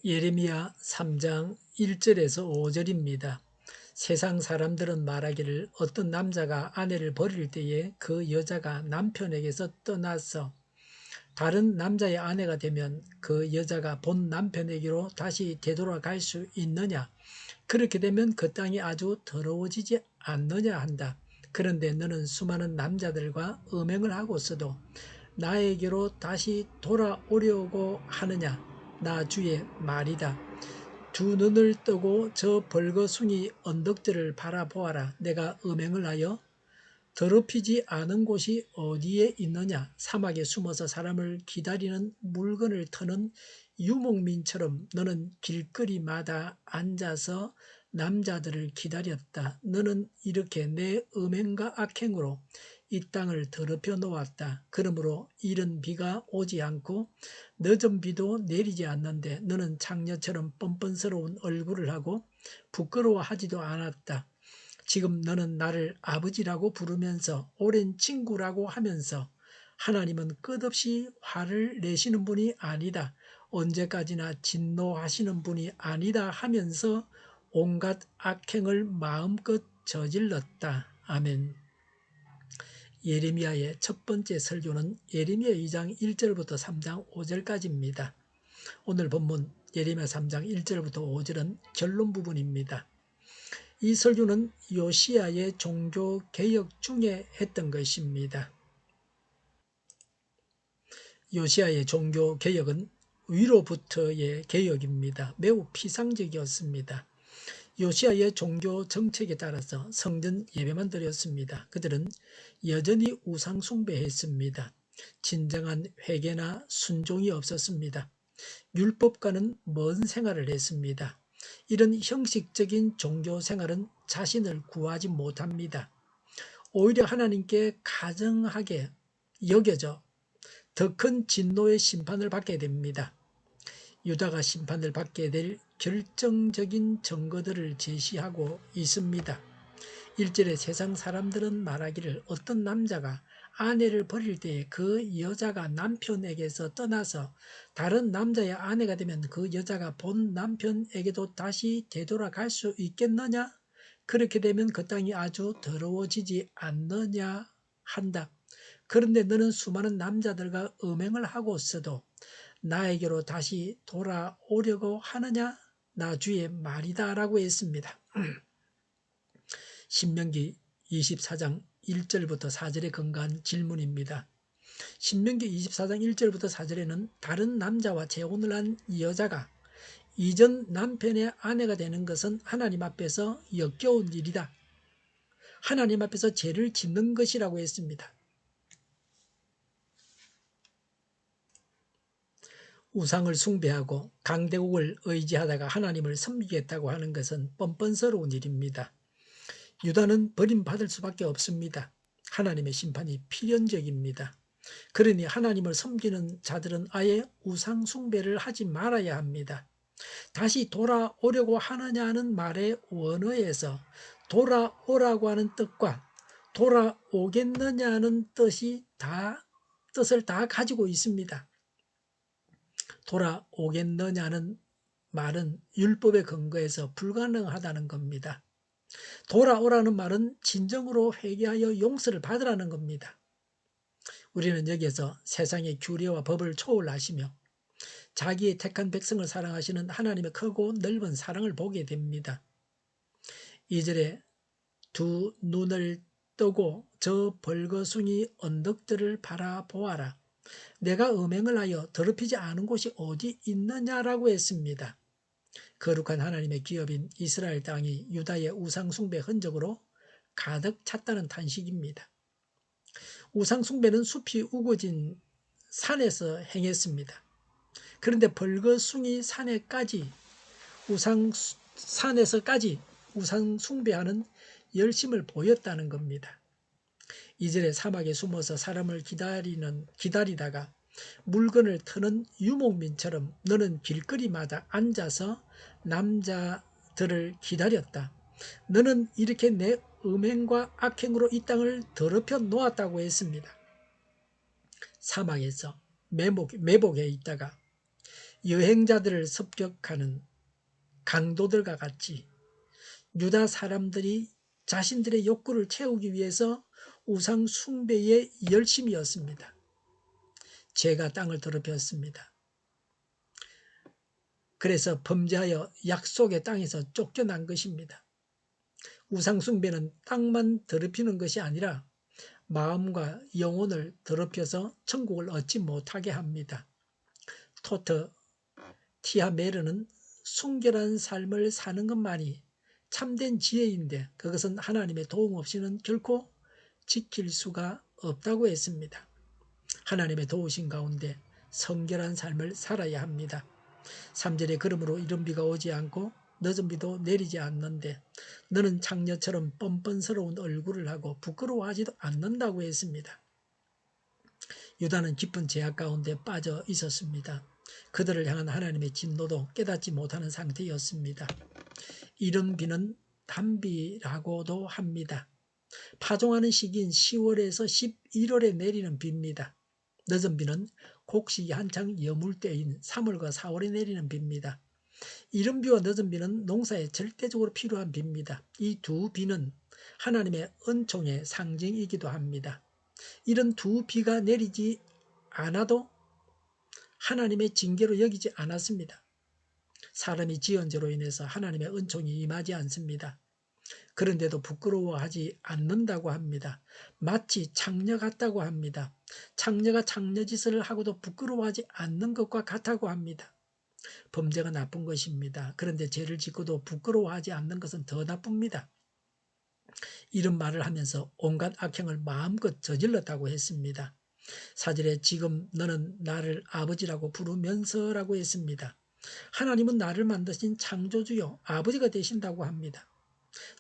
예레미야 3장 1절에서 5절입니다. 세상 사람들은 말하기를 어떤 남자가 아내를 버릴 때에 그 여자가 남편에게서 떠나서 다른 남자의 아내가 되면 그 여자가 본 남편에게로 다시 되돌아갈 수 있느냐? 그렇게 되면 그 땅이 아주 더러워지지 않느냐 한다. 그런데 너는 수많은 남자들과 음행을 하고서도 나에게로 다시 돌아오려고 하느냐? 나 주의 말이다. 두 눈을 뜨고 저 벌거숭이 언덕들을 바라보아라. 내가 음행을 하여 더럽히지 않은 곳이 어디에 있느냐? 사막에 숨어서 사람을 기다리는 물건을 터는 유목민처럼 너는 길거리마다 앉아서 남자들을 기다렸다. 너는 이렇게 내 음행과 악행으로 이 땅을 더럽혀 놓았다. 그러므로 이른 비가 오지 않고 늦은 비도 내리지 않는데 너는 창녀처럼 뻔뻔스러운 얼굴을 하고 부끄러워하지도 않았다. 지금 너는 나를 아버지라고 부르면서 오랜 친구라고 하면서 하나님은 끝없이 화를 내시는 분이 아니다. 언제까지나 진노하시는 분이 아니다 하면서 온갖 악행을 마음껏 저질렀다. 아멘. 예레미야의 첫 번째 설교는 예레미야 2장 1절부터 3장 5절까지입니다. 오늘 본문 예레미야 3장 1절부터 5절은 결론 부분입니다. 이 설교는 요시야의 종교개혁 중에 했던 것입니다. 요시야의 종교개혁은 위로부터의 개혁입니다. 매우 피상적이었습니다. 요시야의 종교 정책에 따라서 성전 예배만 드렸습니다. 그들은 여전히 우상 숭배했습니다. 진정한 회개나 순종이 없었습니다. 율법과는 먼 생활을 했습니다. 이런 형식적인 종교 생활은 자신을 구하지 못합니다. 오히려 하나님께 가증하게 여겨져 더 큰 진노의 심판을 받게 됩니다. 유다가 심판을 받게 될 결정적인 증거들을 제시하고 있습니다. 1절에 세상 사람들은 말하기를 어떤 남자가 아내를 버릴 때에 그 여자가 남편에게서 떠나서 다른 남자의 아내가 되면 그 여자가 본 남편에게도 다시 되돌아갈 수 있겠느냐? 그렇게 되면 그 땅이 아주 더러워지지 않느냐 한다. 그런데 너는 수많은 남자들과 음행을 하고서도 나에게로 다시 돌아오려고 하느냐? 나 주의 말이다 라고 했습니다. 신명기 24장 1절부터 4절의 건강한 질문입니다. 신명기 24장 1절부터 4절에는 다른 남자와 재혼을 한 여자가 이전 남편의 아내가 되는 것은 하나님 앞에서 역겨운 일이다. 하나님 앞에서 죄를 짓는 것이라고 했습니다. 우상을 숭배하고 강대국을 의지하다가 하나님을 섬기겠다고 하는 것은 뻔뻔스러운 일입니다. 유다는 버림받을 수밖에 없습니다. 하나님의 심판이 필연적입니다. 그러니 하나님을 섬기는 자들은 아예 우상 숭배를 하지 말아야 합니다. 다시 돌아오려고 하느냐는 말의 원어에서 돌아오라고 하는 뜻과 돌아오겠느냐는 뜻을 다 가지고 있습니다. 돌아오겠느냐는 말은 율법에 근거해서 불가능하다는 겁니다. 돌아오라는 말은 진정으로 회개하여 용서를 받으라는 겁니다. 우리는 여기에서 세상의 규례와 법을 초월하시며 자기의 택한 백성을 사랑하시는 하나님의 크고 넓은 사랑을 보게 됩니다. 2절에 두 눈을 뜨고 저 벌거숭이 언덕들을 바라보아라. 내가 음행을 하여 더럽히지 않은 곳이 어디 있느냐라고 했습니다. 거룩한 하나님의 기업인 이스라엘 땅이 유다의 우상숭배 흔적으로 가득 찼다는 탄식입니다. 우상숭배는 숲이 우거진 산에서 행했습니다. 그런데 벌거숭이 산에까지 산에서까지 우상숭배하는 열심을 보였다는 겁니다. 이절에 사막에 숨어서 사람을 기다리다가 물건을 터는 유목민처럼 너는 길거리마다 앉아서 남자들을 기다렸다. 너는 이렇게 내 음행과 악행으로 이 땅을 더럽혀 놓았다고 했습니다. 사막에서 매복해 있다가 여행자들을 습격하는 강도들과 같이 유다 사람들이 자신들의 욕구를 채우기 위해서 우상 숭배에 열심이었습니다. 죄가 땅을 더럽혔습니다. 그래서 범죄하여 약속의 땅에서 쫓겨난 것입니다. 우상 숭배는 땅만 더럽히는 것이 아니라 마음과 영혼을 더럽혀서 천국을 얻지 못하게 합니다. 토트 티아메르는 순결한 삶을 사는 것만이 참된 지혜인데 그것은 하나님의 도움 없이는 결코 지킬 수가 없다고 했습니다. 하나님의 도우신 가운데 성결한 삶을 살아야 합니다. 3절에 그러므로 이른 비가 오지 않고 늦은 비도 내리지 않는데 너는 창녀처럼 뻔뻔스러운 얼굴을 하고 부끄러워하지도 않는다고 했습니다. 유다는 깊은 죄악 가운데 빠져 있었습니다. 그들을 향한 하나님의 진노도 깨닫지 못하는 상태였습니다. 이른 비는 단비라고도 합니다. 파종하는 시기인 10월에서 11월에 내리는 비입니다. 늦은 비는 곡식이 한창 여물 때인 3월과 4월에 내리는 비입니다. 이른 비와 늦은 비는 농사에 절대적으로 필요한 비입니다. 이 두 비는 하나님의 은총의 상징이기도 합니다. 이런 두 비가 내리지 않아도 하나님의 징계로 여기지 않았습니다. 사람이 지은 죄로 인해서 하나님의 은총이 임하지 않습니다. 그런데도 부끄러워하지 않는다고 합니다. 마치 창녀 같다고 합니다. 창녀가 창녀짓을 하고도 부끄러워하지 않는 것과 같다고 합니다. 범죄가 나쁜 것입니다. 그런데 죄를 짓고도 부끄러워하지 않는 것은 더 나쁩니다. 이런 말을 하면서 온갖 악행을 마음껏 저질렀다고 했습니다. 4절에 지금 너는 나를 아버지라고 부르면서라고 했습니다. 하나님은 나를 만드신 창조주요 아버지가 되신다고 합니다.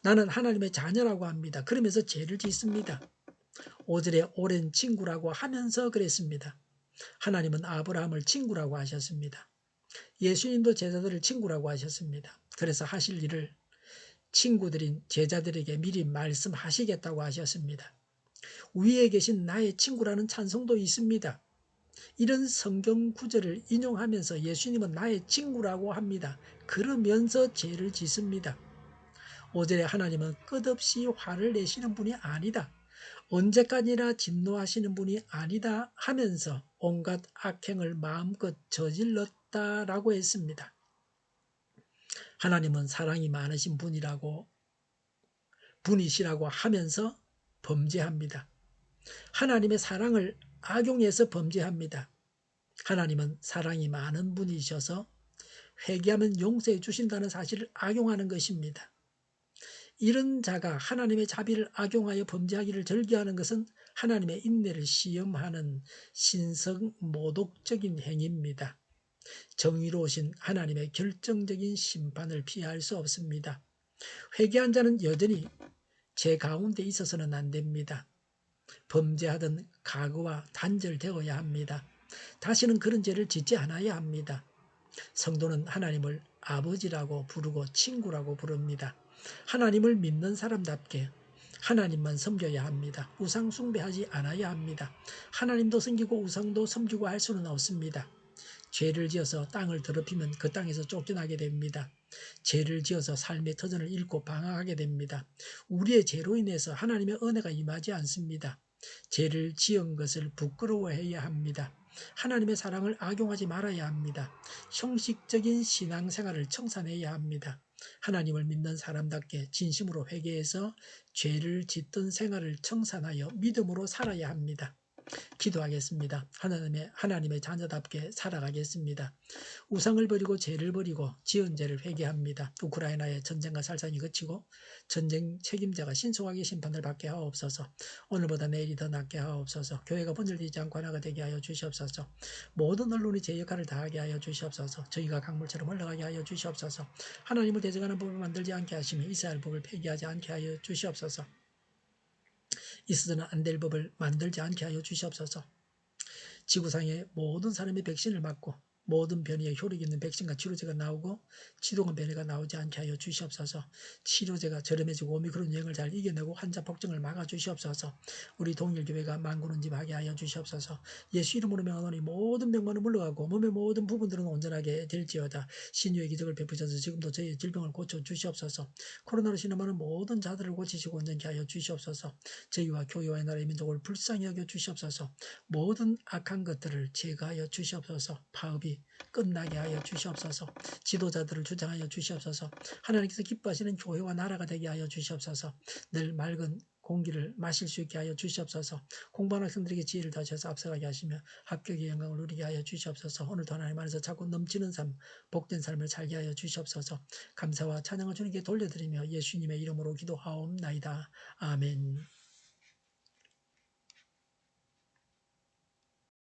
나는 하나님의 자녀라고 합니다. 그러면서 죄를 짓습니다. 5절에 오랜 친구라고 하면서 그랬습니다. 하나님은 아브라함을 친구라고 하셨습니다. 예수님도 제자들을 친구라고 하셨습니다. 그래서 하실 일을 친구들인 제자들에게 미리 말씀하시겠다고 하셨습니다. 위에 계신 나의 친구라는 찬송도 있습니다. 이런 성경 구절을 인용하면서 예수님은 나의 친구라고 합니다. 그러면서 죄를 짓습니다. 5절에 하나님은 끝없이 화를 내시는 분이 아니다. 언제까지나 진노하시는 분이 아니다 하면서 온갖 악행을 마음껏 저질렀다라고 했습니다. 하나님은 사랑이 많으신 분이시라고 하면서 범죄합니다. 하나님의 사랑을 악용해서 범죄합니다. 하나님은 사랑이 많은 분이셔서 회개하면 용서해 주신다는 사실을 악용하는 것입니다. 이런 자가 하나님의 자비를 악용하여 범죄하기를 절개하는 것은 하나님의 인내를 시험하는 신성모독적인 행위입니다. 정의로우신 하나님의 결정적인 심판을 피할 수 없습니다. 회개한 자는 여전히 죄 가운데 있어서는 안 됩니다. 범죄하던 과거와 단절되어야 합니다. 다시는 그런 죄를 짓지 않아야 합니다. 성도는 하나님을 아버지라고 부르고 친구라고 부릅니다. 하나님을 믿는 사람답게 하나님만 섬겨야 합니다. 우상 숭배하지 않아야 합니다. 하나님도 섬기고 우상도 섬기고 할 수는 없습니다. 죄를 지어서 땅을 더럽히면 그 땅에서 쫓겨나게 됩니다. 죄를 지어서 삶의 터전을 잃고 방황하게 됩니다. 우리의 죄로 인해서 하나님의 은혜가 임하지 않습니다. 죄를 지은 것을 부끄러워해야 합니다. 하나님의 사랑을 악용하지 말아야 합니다. 형식적인 신앙생활을 청산해야 합니다. 하나님을 믿는 사람답게 진심으로 회개해서 죄를 짓던 생활을 청산하여 믿음으로 살아야 합니다. 기도하겠습니다. 하나님의 자녀답게 살아가겠습니다. 우상을 버리고 죄를 버리고 지은 죄를 회개합니다. 우크라이나의 전쟁과 살상이 그치고 전쟁 책임자가 신속하게 심판을 받게 하옵소서. 오늘보다 내일이 더 낫게 하옵소서. 교회가 분열되지 않고 하나가 되게 하여 주시옵소서. 모든 언론이 제 역할을 다하게 하여 주시옵소서. 저희가 강물처럼 흘러가게 하여 주시옵소서. 하나님을 대적하는 법을 만들지 않게 하시며 이스라엘 법을 폐기하지 않게 하여 주시옵소서. 있어서는 안 될 법을 만들지 않게 하여 주시옵소서. 지구상의 모든 사람이 백신을 맞고 모든 변이에 효력 있는 백신과 치료제가 나오고 지독한 변이가 나오지 않게 하여 주시옵소서. 치료제가 저렴해지고 오미크론 유행을 잘 이겨내고 환자 폭증을 막아 주시옵소서. 우리 동일교회가 만군은집하게 하여 주시옵소서. 예수 이름으로 명하노니 모든 병만은 물러가고 몸의 모든 부분들은 온전하게 될지어다. 신유의 기적을 베푸셔서 지금도 저희의 질병을 고쳐 주시옵소서. 코로나로 신음하는 모든 자들을 고치시고 온전케 하여 주시옵소서. 저희와 교회와 나라의 민족을 불쌍히 여겨 주시옵소서. 모든 악한 것들을 제거하여 주시옵소서. 파업이 끝나게 하여 주시옵소서. 지도자들을 주장하여 주시옵소서. 하나님께서 기뻐하시는 교회와 나라가 되게 하여 주시옵소서. 늘 맑은 공기를 마실 수 있게 하여 주시옵소서. 공부하는 학생들에게 지혜를 더하셔서 앞서가게 하시며 합격의 영광을 누리게 하여 주시옵소서. 오늘도 하나님 안에서 자꾸 넘치는 삶, 복된 삶을 살게 하여 주시옵소서. 감사와 찬양을 주님께 돌려드리며 예수님의 이름으로 기도하옵나이다. 아멘.